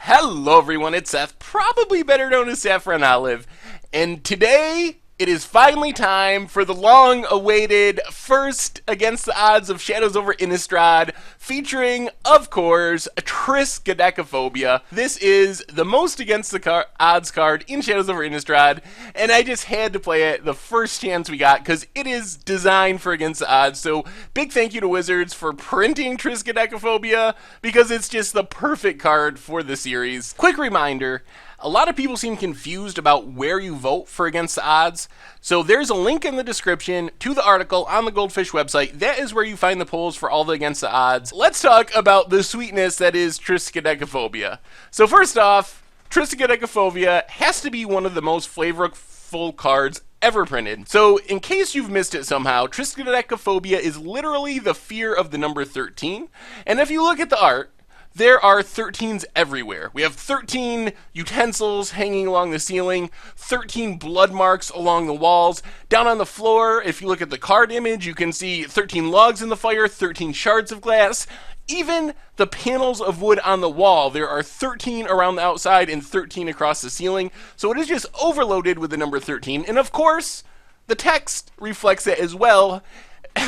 Hello everyone, it's Seth, probably better known as Saffron Olive, and today it is finally time for the long-awaited first Against the Odds of Shadows over Innistrad, featuring, of course, Triskaidekaphobia. This is the most Against the Odds card in Shadows over Innistrad, and I just had to play it the first chance we got, because it is designed for Against the Odds, so big thank you to Wizards for printing Triskaidekaphobia, because it's just the perfect card for the series. Quick reminder, a lot of people seem confused about where you vote for Against the Odds, so there's a link in the description to the article on the Goldfish website. That is where you find the polls for all the Against the Odds. Let's talk about the sweetness that is Triskaidekaphobia. So first off, Triskaidekaphobia has to be one of the most flavorful cards ever printed. So in case you've missed it somehow, Triskaidekaphobia is literally the fear of the number 13, and if you look at the art, there are 13s everywhere. We have 13 utensils hanging along the ceiling, 13 blood marks along the walls. Down on the floor, if you look at the card image, you can see 13 logs in the fire, 13 shards of glass. Even the panels of wood on the wall, there are 13 around the outside and 13 across the ceiling. So it is just overloaded with the number 13. And of course, the text reflects it as well,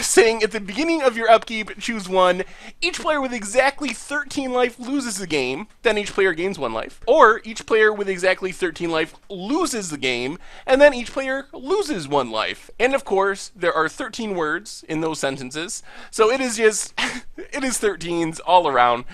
saying at the beginning of your upkeep, choose one. Each player with exactly 13 life loses the game, then each player gains 1 life. Or each player with exactly 13 life loses the game, and then each player loses 1 life. And of course, there are 13 words in those sentences, so it is just, it is 13s all around.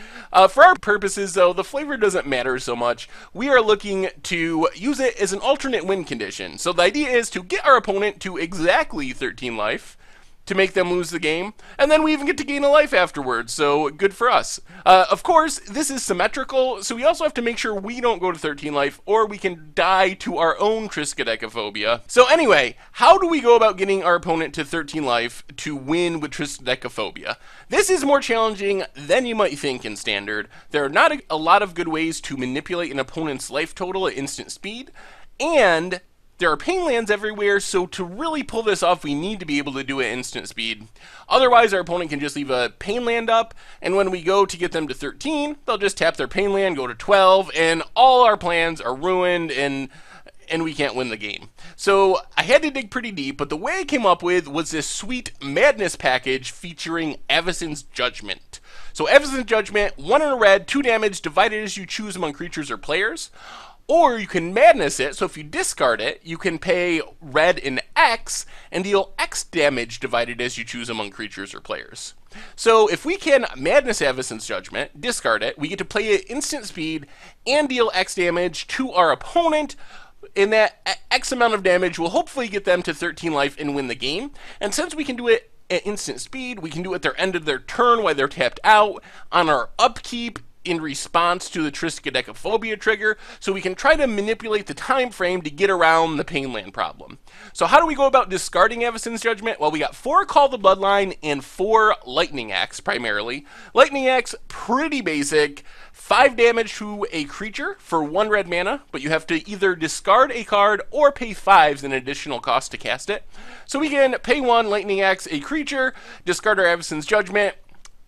For our purposes though, the flavor doesn't matter so much. We are looking to use it as an alternate win condition. So the idea is to get our opponent to exactly 13 life, to make them lose the game, and then we even get to gain a life afterwards, so good for us. Of course, this is symmetrical, so we also have to make sure we don't go to 13 life, or we can die to our own Triskaidekaphobia. So anyway, how do we go about getting our opponent to 13 life to win with Triskaidekaphobia? This is more challenging than you might think in Standard. There are not a lot of good ways to manipulate an opponent's life total at instant speed, and there are pain lands everywhere, so to really pull this off, we need to be able to do it at instant speed. Otherwise, our opponent can just leave a pain land up, and when we go to get them to 13, they'll just tap their pain land, go to 12, and all our plans are ruined, and we can't win the game. So I had to dig pretty deep, but the way I came up with was this sweet madness package featuring Avacyn's Judgment. So Avacyn's Judgment, 1 in a red, 2 damage, divided as you choose among creatures or players. Or you can madness it, so if you discard it, you can pay red in X and deal X damage divided as you choose among creatures or players. So if we can madness Avacyn's Judgment, discard it, we get to play it instant speed and deal X damage to our opponent, and that X amount of damage will hopefully get them to 13 life and win the game. And since we can do it at instant speed, we can do it at their end of their turn while they're tapped out, on our upkeep, in response to the Triskaidekaphobia trigger, so we can try to manipulate the time frame to get around the pain land problem. So how do we go about discarding Avacyn's Judgment? Well, we got 4 Call the Bloodline and 4 Lightning Axe primarily. Lightning Axe, pretty basic, 5 damage to a creature for 1 red mana, but you have to either discard a card or pay 5 as an additional cost to cast it. So we can pay 1 Lightning Axe a creature, discard our Avacyn's Judgment,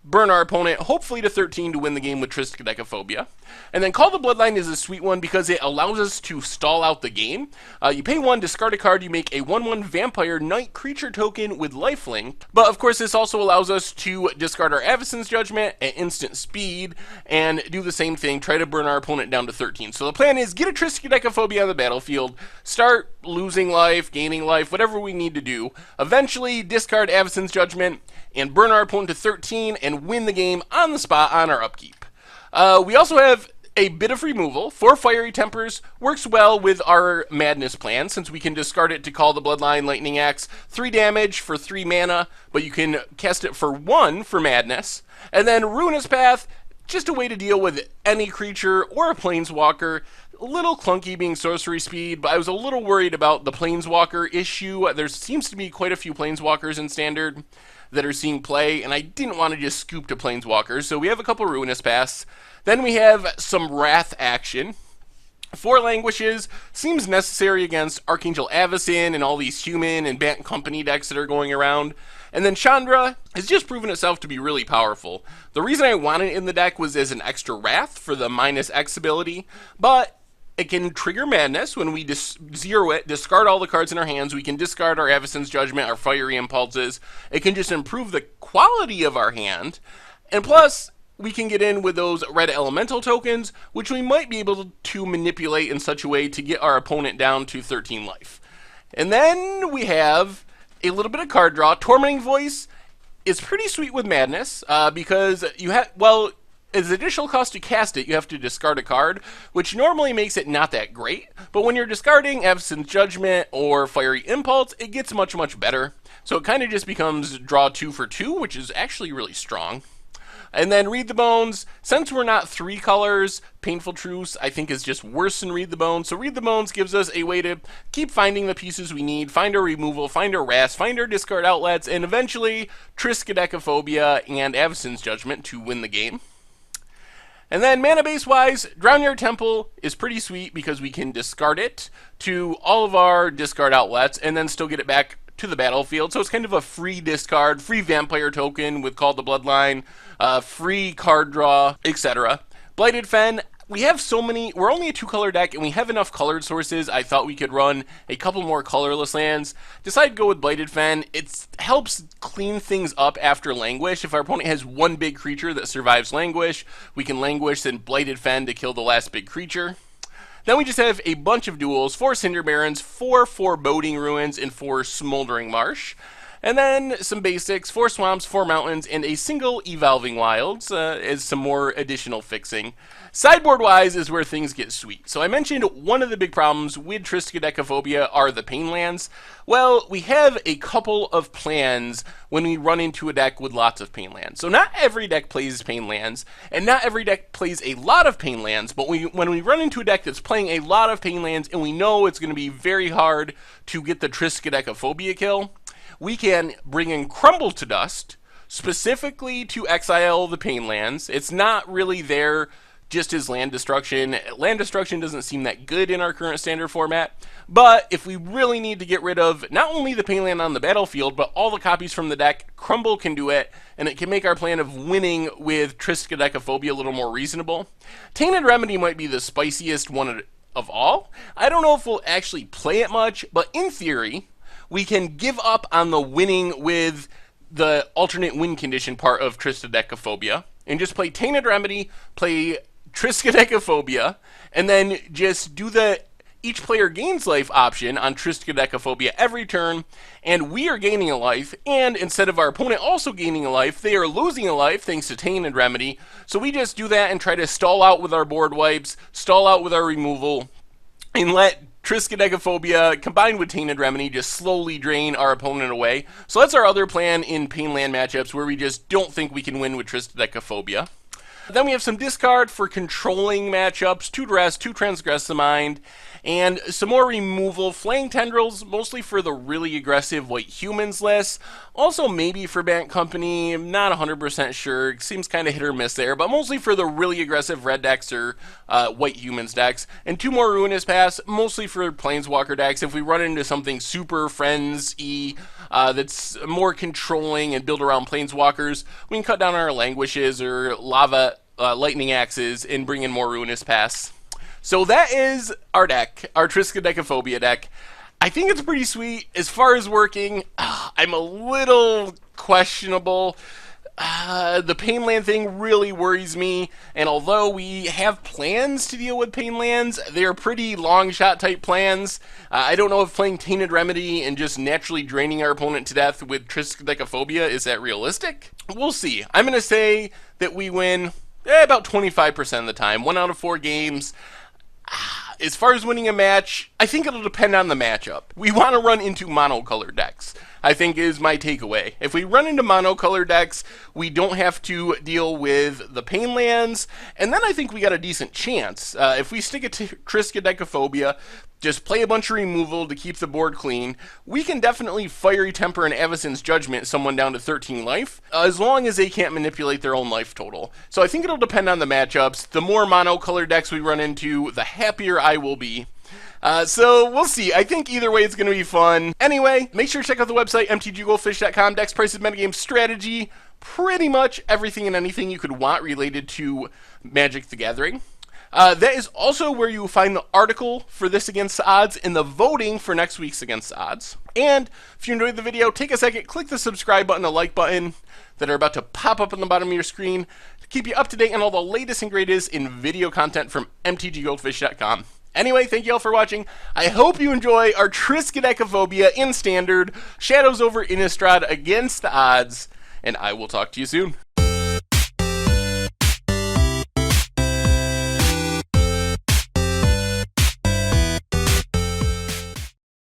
burn our opponent, hopefully to 13 to win the game with Triskaidekaphobia. And then Call the Bloodline is a sweet one because it allows us to stall out the game. You pay 1, discard a card, you make a 1/1 Vampire Knight creature token with lifelink. But of course this also allows us to discard our Avacyn's Judgment at instant speed and do the same thing, try to burn our opponent down to 13. So the plan is get a Triskaidekaphobia on the battlefield, start losing life, gaining life, whatever we need to do. Eventually discard Avacyn's Judgment and burn our opponent to 13 and win the game on the spot on our upkeep. We also have a bit of removal. 4 Fiery Tempers works well with our Madness plan, since we can discard it to Call the Bloodline, Lightning Axe, 3 damage for 3 mana, but you can cast it for 1 for Madness. And then Ruinous Path, just a way to deal with any creature or a Planeswalker. A little clunky being sorcery speed, but I was a little worried about the Planeswalker issue. There seems to be quite a few Planeswalkers in Standard that are seeing play, and I didn't want to just scoop to Planeswalkers, so we have a couple Ruinous Paths. Then we have some Wrath action. 4 Languishes seems necessary against Archangel Avacyn and all these human and Bant Company decks that are going around. And then Chandra has just proven itself to be really powerful. The reason I wanted it in the deck was as an extra Wrath for the -X ability, but it can trigger Madness when we zero it, discard all the cards in our hands. We can discard our Avacyn's Judgment, our Fiery Impulses. It can just improve the quality of our hand. And plus, we can get in with those red elemental tokens, which we might be able to manipulate in such a way to get our opponent down to 13 life. And then we have a little bit of card draw. Tormenting Voice is pretty sweet with Madness, because you have, well, as additional cost to cast it, you have to discard a card, which normally makes it not that great. But when you're discarding Avacyn's Judgment or Fiery Impulse, it gets much, much better. So it kind of just becomes draw 2 for 2, which is actually really strong. And then Read the Bones, since we're not 3 colors, Painful Truce I think is just worse than Read the Bones. So Read the Bones gives us a way to keep finding the pieces we need, find our removal, find our Wrath, find our discard outlets, and eventually Triskaidekaphobia and Avacyn's Judgment to win the game. And then mana base wise, Drownyard Temple is pretty sweet because we can discard it to all of our discard outlets and then still get it back to the battlefield. So it's kind of a free discard, free vampire token with Call to Bloodline, free card draw, etc. Blighted Fen, we have so many, we're only a 2-color deck and we have enough colored sources. I thought we could run a couple more colorless lands. Decided to go with Blighted Fen. It helps clean things up after Languish. If our opponent has one big creature that survives Languish, we can Languish and Blighted Fen to kill the last big creature. Then we just have a bunch of duels, 4 Cinder Barons, 4 Foreboding Ruins, and 4 Smoldering Marsh. And then some basics, 4 Swamps, 4 Mountains, and a single Evolving Wilds as some more additional fixing. Sideboard-wise is where things get sweet. So I mentioned one of the big problems with Triskaidekaphobia are the pain lands. Well, we have a couple of plans when we run into a deck with lots of pain lands. So not every deck plays pain lands, and not every deck plays a lot of pain lands, but when we run into a deck that's playing a lot of pain lands and we know it's going to be very hard to get the Triskaidekaphobia kill, we can bring in Crumble to Dust, specifically to exile the pain lands. It's not really there just as land destruction. Land destruction doesn't seem that good in our current standard format, but if we really need to get rid of not only the pain land on the battlefield, but all the copies from the deck, Crumble can do it, and it can make our plan of winning with Triskaidekaphobia a little more reasonable. Tainted Remedy might be the spiciest one of all. I don't know if we'll actually play it much, but in theory, we can give up on the winning with the alternate win condition part of Triskaidekaphobia and just play Tainted Remedy, play Triskaidekaphobia, and then just do the each player gains life option on Triskaidekaphobia every turn, and we are gaining a life, and instead of our opponent also gaining a life, they are losing a life thanks to Tainted Remedy. So we just do that and try to stall out with our board wipes, stall out with our removal, and let Triskaidekaphobia combined with Tainted Remedy just slowly drain our opponent away. So that's our other plan in Painland matchups where we just don't think we can win with Triskaidekaphobia. Then we have some discard for controlling matchups, 2 Dress, 2 Transgress the Mind, and some more removal. Flaying Tendrils, mostly for the really aggressive White Humans list. Also maybe for Bant Company, I'm not 100% sure. It seems kind of hit or miss there, but mostly for the really aggressive Red decks or White Humans decks. And 2 more Ruinous Pass, mostly for Planeswalker decks. If we run into something super Friends-y that's more controlling and build around Planeswalkers, we can cut down our Languishes or Lava Lightning Axes and bring in more Ruinous Pass. So that is our deck, our Triskaidekaphobia deck. I think it's pretty sweet. As far as working, I'm a little questionable. The Painland thing really worries me, and although we have plans to deal with Painlands, they are pretty long shot type plans. I don't know if playing Tainted Remedy and just naturally draining our opponent to death with Triskaidekaphobia is that realistic. We'll see. I'm going to say that we win about 25% of the time, 1 out of 4 games. As far as winning a match, I think it'll depend on the matchup. We want to run into monocolor decks, I think is my takeaway. If we run into monocolor decks, we don't have to deal with the Painlands, and then I think we got a decent chance. If we stick it to Triskaidekaphobia, just play a bunch of removal to keep the board clean, we can definitely Fiery Temper and Avacyn's Judgment someone down to 13 life, as long as they can't manipulate their own life total. So I think it'll depend on the matchups. The more monocolor decks we run into, the happier I will be. So we'll see. I think either way it's going to be fun. Anyway, make sure to check out the website, mtggoldfish.com, decks, prices, metagame, strategy, pretty much everything and anything you could want related to Magic the Gathering. That is also where you will find the article for this Against the Odds and the voting for next week's Against the Odds. And if you enjoyed the video, take a second, click the subscribe button, the like button that are about to pop up on the bottom of your screen to keep you up to date on all the latest and greatest in video content from mtggoldfish.com. Anyway, thank you all for watching. I hope you enjoy our Triskaidekaphobia in Standard, Shadows over Innistrad Against the Odds, and I will talk to you soon.